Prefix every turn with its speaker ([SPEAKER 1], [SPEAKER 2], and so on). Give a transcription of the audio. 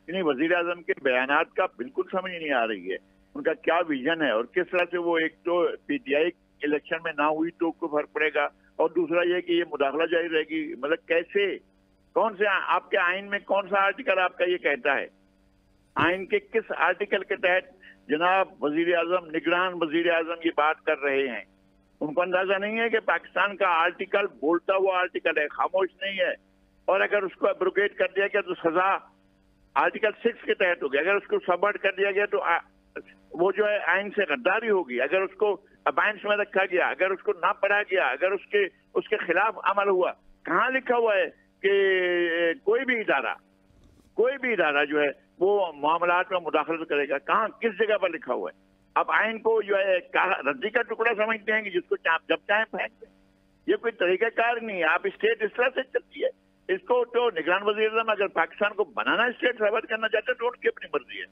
[SPEAKER 1] यानी वजीर आजम के बयानात का बिल्कुल समझ नहीं आ रही है, उनका क्या विजन है और किस तरह से वो, एक तो पीटीआई इलेक्शन में ना हुई तो कोई फर्क पड़ेगा, और दूसरा ये कि ये मुदाखला जारी रहेगी, मतलब कैसे, कौन से आपके आइन में कौन सा आर्टिकल आपका ये कहता है, आइन के किस आर्टिकल के तहत जनाब वजीर आजम, निगरान वजीर आजम ये बात कर रहे हैं? उनको अंदाजा नहीं है कि पाकिस्तान का आर्टिकल बोलता हुआ आर्टिकल है, खामोश नहीं है, और अगर उसको एब्रोगेट कर दिया गया तो सजा आर्टिकल 6 के तहत होगी, अगर उसको सबवर्ट कर दिया गया तो वो जो है आइन से गद्दारी होगी, अगर उसको अबाइंस में रखा गया, अगर उसको ना पढ़ा गया, अगर उसके खिलाफ अमल हुआ। कहाँ लिखा हुआ है कि कोई भी इदारा जो है वो मामलात में मुदाखलत करेगा? कहाँ, किस जगह पर लिखा हुआ है? अब आइन को जो है रद्दी का टुकड़ा समझते हैं कि जिसको जब चाहे फेंक दें। ये कोई तरीकाकार नहीं है। आप स्टेट इस तरह से चलती है, इसको तो निगरान वज़ीर-ए-आज़म अगर पाकिस्तान को बनाना स्टेट फॉरवर्ड करना चाहते हैं तो उनकी अपनी मर्जी है।